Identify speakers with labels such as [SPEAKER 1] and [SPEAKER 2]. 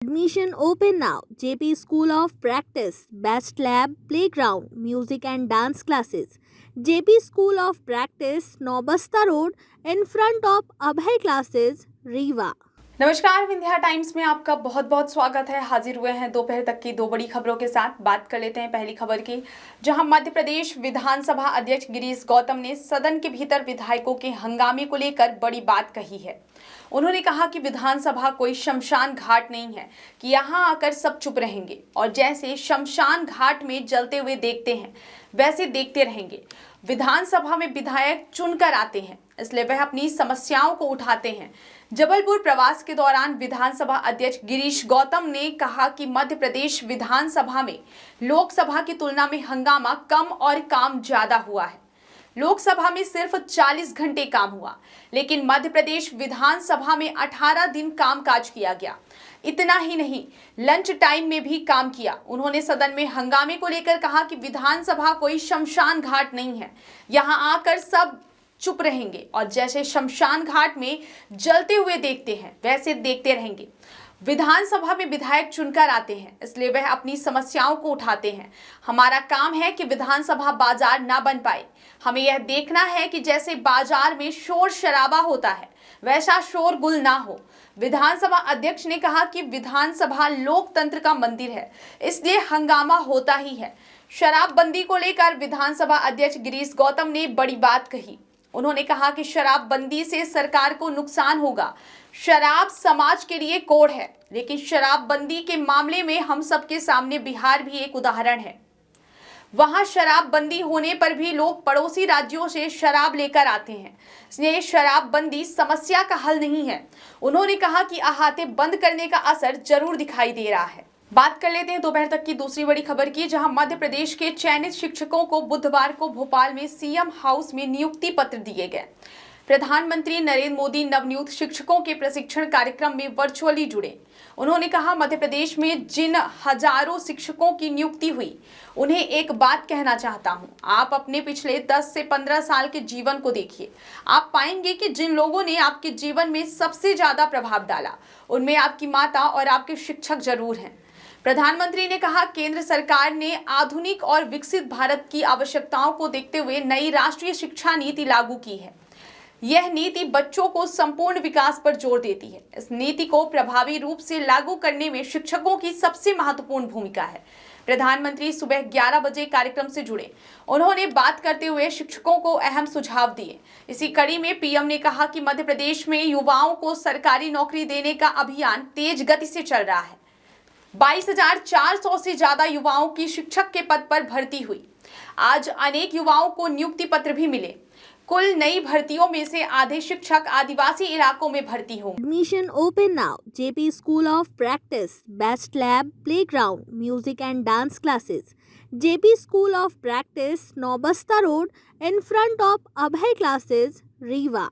[SPEAKER 1] Admission open now. JP School of Practice, Best Lab, Playground, Music and Dance Classes. JP School of Practice, Nobasta Road, in front of Abhay Classes, Rewa.
[SPEAKER 2] नमस्कार, Vindhya times में आपका बहुत बहुत स्वागत है। हाजिर हुए हैं दोपहर तक की दो बड़ी खबरों के साथ। बात कर लेते हैं पहली खबर की, जहां मध्य प्रदेश विधानसभा अध्यक्ष गिरीश गौतम ने सदन के भीतर विधायकों के हंगामे को लेकर बड़ी बात कही है। उन्होंने कहा कि विधानसभा कोई शमशान घाट नहीं है कि यहां आकर सब चुप रहेंगे और जैसे शमशान घाट में जलते हुए देखते हैं वैसे देखते रहेंगे। विधानसभा में विधायक चुनकर आते हैं, इसलिए वह अपनी समस्याओं को उठाते हैं। जबलपुर प्रवास के दौरान विधानसभा अध्यक्ष गिरीश गौतम ने कहा कि मध्य प्रदेश विधानसभा में लोकसभा की तुलना में हंगामा कम और काम ज्यादा हुआ है। लोकसभा में सिर्फ 40 घंटे काम हुआ, लेकिन मध्य प्रदेश विधानसभा में 18 दिन कामकाज किया गया। इतना ही नहीं, लंच टाइम में भी काम किया। उन्होंने सदन में हंगामे को लेकर कहा कि विधानसभा कोई शमशान घाट नहीं है, यहां आकर सब चुप रहेंगे और जैसे शमशान घाट में जलते हुए देखते हैं वैसे देखते रहेंगे। विधानसभा में विधायक चुनकर आते हैं, इसलिए वह अपनी समस्याओं को उठाते हैं। हमारा काम है कि विधानसभा बाजार ना बन पाए। हमें यह देखना है कि जैसे बाजार में शोर शराबा होता है वैसा शोरगुल ना हो। विधानसभा अध्यक्ष ने कहा कि विधानसभा लोकतंत्र का मंदिर है, इसलिए हंगामा होता ही है। शराबबंदी को लेकर विधानसभा अध्यक्ष गिरीश गौतम ने बड़ी बात कही। उन्होंने कहा कि शराबबंदी से सरकार को नुकसान होगा। शराब समाज के लिए कोड है, लेकिन शराबबंदी के मामले में हम सबके सामने बिहार भी एक उदाहरण है। वहां शराबबंदी होने पर भी लोग पड़ोसी राज्यों से शराब लेकर आते हैं, इसलिए शराबबंदी समस्या का हल नहीं है। उन्होंने कहा कि अहाते बंद करने का असर जरूर दिखाई दे रहा है। बात कर लेते हैं दोपहर तक की दूसरी बड़ी खबर की, जहां मध्य प्रदेश के चयनित शिक्षकों को बुधवार को भोपाल में सीएम हाउस में नियुक्ति पत्र दिए गए। प्रधानमंत्री नरेंद्र मोदी नवनियुक्त शिक्षकों के प्रशिक्षण कार्यक्रम में वर्चुअली जुड़े। उन्होंने कहा, मध्य प्रदेश में जिन हजारों शिक्षकों की नियुक्ति हुई, उन्हें एक बात कहना चाहता हूं। आप अपने पिछले 10 से 15 साल के जीवन को देखिए। आप पाएंगे कि जिन लोगों ने आपके जीवन में सबसे ज्यादा प्रभाव डाला, उनमें आपकी माता और आपके शिक्षक जरूर हैं। प्रधानमंत्री ने कहा, केंद्र सरकार ने आधुनिक और विकसित भारत की आवश्यकताओं को देखते हुए नई राष्ट्रीय शिक्षा नीति लागू की है। यह नीति बच्चों को संपूर्ण विकास पर जोर देती है। इस नीति को प्रभावी रूप से लागू करने में शिक्षकों की सबसे महत्वपूर्ण भूमिका है। प्रधानमंत्री सुबह 11 बजे कार्यक्रम से जुड़े। उन्होंने बात करते हुए शिक्षकों को अहम सुझाव दिए। इसी कड़ी में पीएम ने कहा कि मध्य प्रदेश में युवाओं को सरकारी नौकरी देने का अभियान तेज गति से चल रहा है। 22,400 से ज्यादा युवाओं की शिक्षक के पद पर भर्ती हुई। आज अनेक युवाओं को नियुक्ति पत्र भी मिले। कुल नई भर्तियों में से आधे शिक्षक आदिवासी इलाकों में भर्ती होंगे।
[SPEAKER 1] Admission open now. JP School of Practice, Best Lab, Playground, Music and Dance Classes. JP School of Practice, Nobasta Road, in front of Abhay Classes, Rewa.